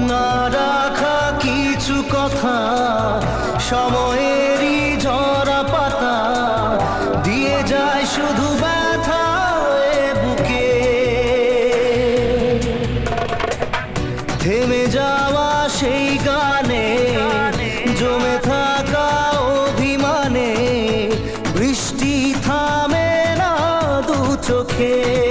না রাখা কিছু কথা সময়েরই ঝরা পাতা দিয়ে যায় শুধু ব্যথা এ বুকে। থেমে যাওয়া সেই গানে জমে থাকা অভিমানে বৃষ্টি থামে না দু চোখে।